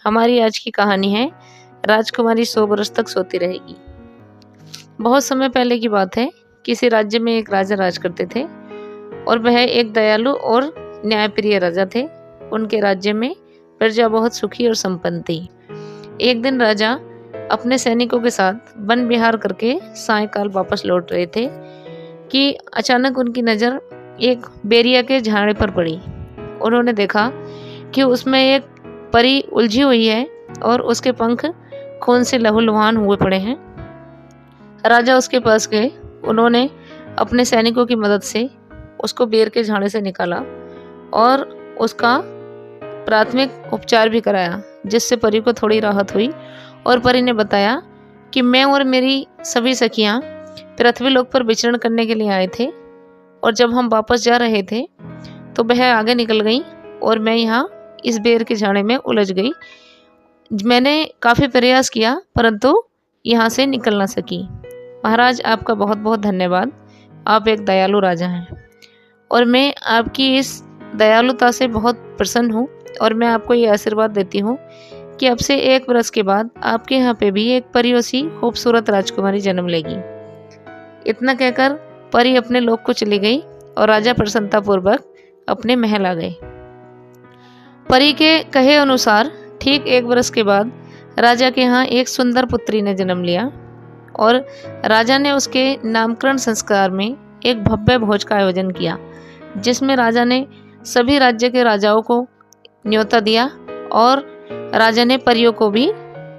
हमारी आज की कहानी है राजकुमारी 100 बरस तक सोती रहेगी। बहुत समय पहले की बात है। किसी राज्य में एक राजा राज करते थे और वह एक दयालु और न्यायप्रिय राजा थे। उनके राज्य में प्रजा बहुत सुखी और संपन्न थी। एक दिन राजा अपने सैनिकों के साथ वन विहार करके सायंकाल वापस लौट रहे थे कि अचानक उनकी नज़र एक बेरिया के झाड़े पर पड़ी। उन्होंने देखा कि उसमें एक परी उलझी हुई है और उसके पंख खून से लहूलुहान हुए पड़े हैं। राजा उसके पास गए। उन्होंने अपने सैनिकों की मदद से उसको बेर के झाड़े से निकाला और उसका प्राथमिक उपचार भी कराया, जिससे परी को थोड़ी राहत हुई। और परी ने बताया कि मैं और मेरी सभी सखियां पृथ्वी लोक पर विचरण करने के लिए आए थे और जब हम वापस जा रहे थे तो वह आगे निकल गई और मैं यहाँ इस बेर के झाड़े में उलझ गई। मैंने काफ़ी प्रयास किया परंतु यहाँ से निकल ना सकी। महाराज, आपका बहुत बहुत धन्यवाद। आप एक दयालु राजा हैं और मैं आपकी इस दयालुता से बहुत प्रसन्न हूँ और मैं आपको ये आशीर्वाद देती हूँ कि अब से 1 बरस के बाद आपके यहाँ पे भी एक परियों सी खूबसूरत राजकुमारी जन्म लेगी। इतना कहकर परी अपने लोक को चली गई और राजा प्रसन्नतापूर्वक अपने महल आ गए। परी के कहे अनुसार ठीक 1 बरस के बाद राजा के यहाँ एक सुंदर पुत्री ने जन्म लिया और राजा ने उसके नामकरण संस्कार में एक भव्य भोज का आयोजन किया, जिसमें राजा ने सभी राज्य के राजाओं को न्योता दिया और राजा ने परियों को भी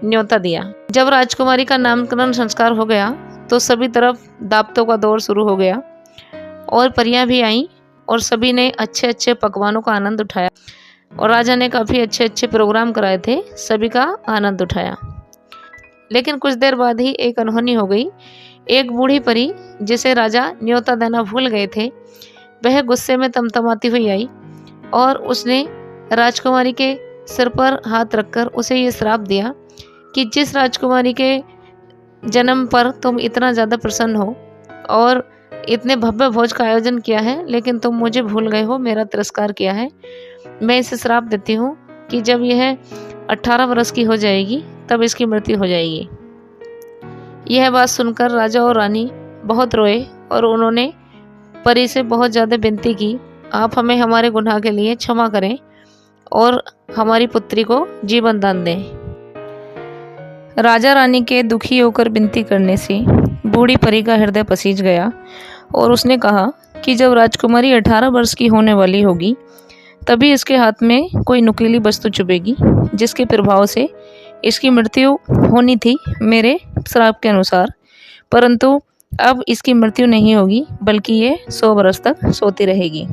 न्योता दिया। जब राजकुमारी का नामकरण संस्कार हो गया तो सभी तरफ दावतों का दौर शुरू हो गया और परियां भी आईं और सभी ने अच्छे अच्छे पकवानों का आनंद उठाया और राजा ने काफ़ी अच्छे अच्छे प्रोग्राम कराए थे, सभी का आनंद उठाया। लेकिन कुछ देर बाद ही एक अनहोनी हो गई। एक बूढ़ी परी, जिसे राजा न्योता देना भूल गए थे, वह गुस्से में तमतमाती हुई आई और उसने राजकुमारी के सिर पर हाथ रखकर उसे ये श्राप दिया कि जिस राजकुमारी के जन्म पर तुम इतना ज़्यादा प्रसन्न हो और इतने भव्य भोज का आयोजन किया है, लेकिन तुम मुझे भूल गए हो, मेरा तिरस्कार किया है। मैं इसे श्राप देती हूँ कि जब यह 18 वर्ष की हो जाएगी तब इसकी मृत्यु हो जाएगी। यह बात सुनकर राजा और रानी बहुत रोए और उन्होंने परी से बहुत ज़्यादा विनती की, आप हमें हमारे गुनाह के लिए क्षमा करें और हमारी पुत्री को जीवन दान दें। राजा रानी के दुखी होकर विनती करने से बूढ़ी परी का हृदय पसीज गया और उसने कहा कि जब राजकुमारी 18 वर्ष की होने वाली होगी तभी इसके हाथ में कोई नुकीली वस्तु चुभेगी, जिसके प्रभाव से इसकी मृत्यु होनी थी मेरे श्राप के अनुसार। परंतु अब इसकी मृत्यु नहीं होगी, बल्कि ये 100 बरस तक सोती रहेगी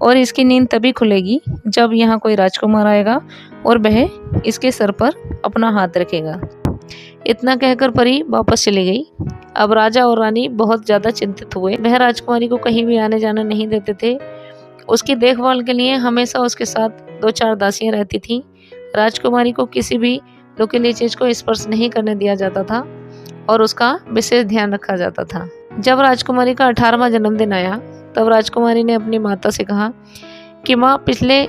और इसकी नींद तभी खुलेगी जब यहाँ कोई राजकुमार आएगा और वह इसके सर पर अपना हाथ रखेगा। इतना कहकर परी वापस चली गई। अब राजा और रानी बहुत ज़्यादा चिंतित हुए। वह राजकुमारी को कहीं भी आने जाने नहीं देते थे। उसकी देखभाल के लिए हमेशा उसके साथ 2-4 दासियां रहती थीं। राजकुमारी को किसी भी नुकीली चीज़ को स्पर्श नहीं करने दिया जाता था और उसका विशेष ध्यान रखा जाता था। जब राजकुमारी का 18वां जन्मदिन आया तब राजकुमारी ने अपनी माता से कहा कि माँ, पिछले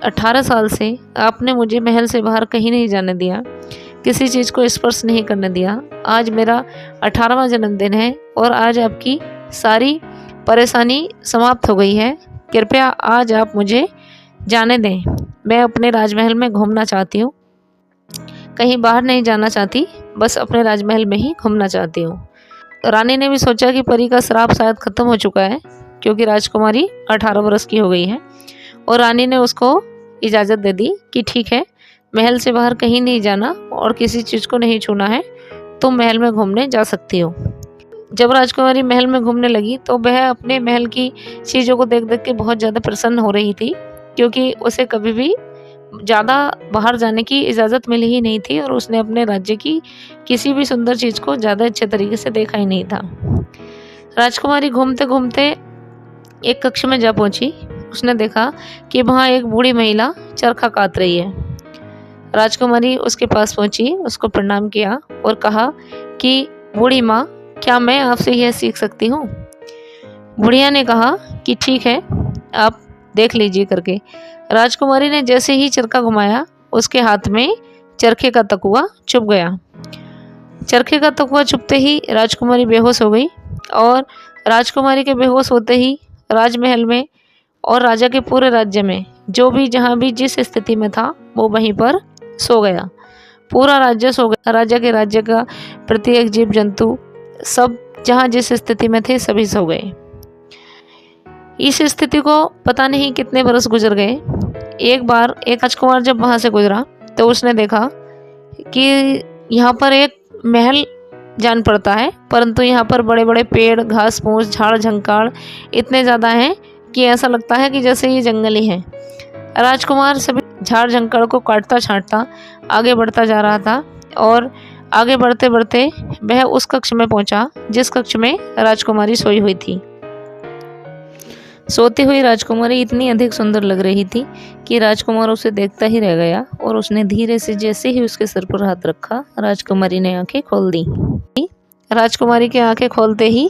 18 साल से आपने मुझे महल से बाहर कहीं नहीं जाने दिया, किसी चीज़ को स्पर्श नहीं करने दिया। आज मेरा 18वां जन्मदिन है और आज आपकी सारी परेशानी समाप्त हो गई है। कृपया आज आप मुझे जाने दें। मैं अपने राजमहल में घूमना चाहती हूँ, कहीं बाहर नहीं जाना चाहती, बस अपने राजमहल में ही घूमना चाहती हूँ। रानी ने भी सोचा कि परी का श्राप शायद ख़त्म हो चुका है, क्योंकि राजकुमारी 18 वर्ष की हो गई है और रानी ने उसको इजाज़त दे दी कि ठीक है, महल से बाहर कहीं नहीं जाना और किसी चीज़ को नहीं छूना है, तुम महल में घूमने जा सकती हो। जब राजकुमारी महल में घूमने लगी तो वह अपने महल की चीज़ों को देख देख के बहुत ज़्यादा प्रसन्न हो रही थी, क्योंकि उसे कभी भी ज़्यादा बाहर जाने की इजाज़त मिली ही नहीं थी और उसने अपने राज्य की किसी भी सुंदर चीज़ को ज़्यादा अच्छे तरीके से देखा ही नहीं था। राजकुमारी घूमते घूमते एक कक्ष में जा पहुंची। उसने देखा कि वहाँ एक बूढ़ी महिला चरखा काट रही है। राजकुमारी उसके पास पहुंची, उसको प्रणाम किया और कहा कि बूढ़ी माँ, क्या मैं आपसे यह सीख सकती हूँ? बुढ़िया ने कहा कि ठीक है, आप देख लीजिए करके। राजकुमारी ने जैसे ही चरखा घुमाया उसके हाथ में चरखे का तकुआ चुभ गया। चरखे का तकुआ चुभते ही राजकुमारी बेहोश हो गई और राजकुमारी के बेहोश होते ही राजमहल में और राजा के पूरे राज्य में जो भी जहाँ भी जिस स्थिति में था वो वहीं पर सो गया। पूरा राज्य सो गया। राजा के राज्य का प्रत्येक जीव जंतु सब जहाँ जिस स्थिति में थे सभी सो गए। इस स्थिति को पता नहीं कितने बरस गुजर गए। एक बार एक राजकुमार जब वहाँ से गुजरा तो उसने देखा कि यहाँ पर एक महल जान पड़ता है, परंतु यहाँ पर बड़े बड़े पेड़, घास फूस, झाड़ झंकाड़ इतने ज़्यादा हैं कि ऐसा लगता है कि जैसे ये जंगल ही है। राजकुमार सभी झाड़ झंकाड़ को काटता छांटता आगे बढ़ता जा रहा था और आगे बढ़ते बढ़ते वह उस कक्ष में पहुंचा जिस कक्ष में राजकुमारी सोई हुई थी। सोती हुई राजकुमारी इतनी अधिक सुंदर लग रही थी कि राजकुमार उसे देखता ही रह गया और उसने धीरे से जैसे ही उसके सिर पर हाथ रखा, राजकुमारी ने आंखें खोल दी। राजकुमारी की आंखें खोलते ही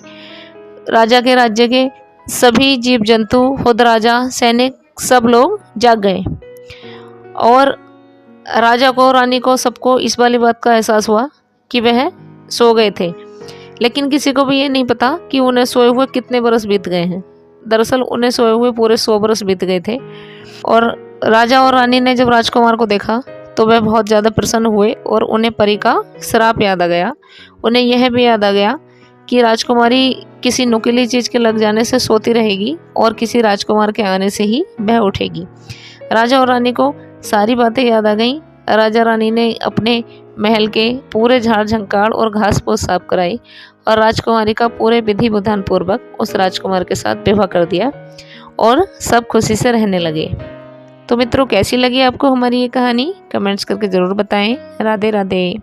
राजा के राज्य के सभी जीव जंतु, खुद राजा, सैनिक सब लोग जाग गए और राजा को, रानी को, सबको इस वाली बात का एहसास हुआ कि वह सो गए थे। लेकिन किसी को भी ये नहीं पता कि उन्हें सोए हुए कितने बरस बीत गए हैं। दरअसल उन्हें सोए हुए पूरे 100 बरस बीत गए थे। और राजा और रानी ने जब राजकुमार को देखा तो वह बहुत ज़्यादा प्रसन्न हुए और उन्हें परी का श्राप याद आ गया। उन्हें यह भी याद आ गया कि राजकुमारी किसी नुकीली चीज़ के लग जाने से सोती रहेगी और किसी राजकुमार के आने से ही वह उठेगी। राजा और रानी को सारी बातें याद आ गईं। राजा रानी ने अपने महल के पूरे झाड़ झंकाड़ और घास फूस साफ कराई और राजकुमारी का पूरे विधि विधान पूर्वक उस राजकुमार के साथ विवाह कर दिया और सब खुशी से रहने लगे। तो मित्रों, कैसी लगी आपको हमारी ये कहानी? कमेंट्स करके ज़रूर बताएं। राधे राधे।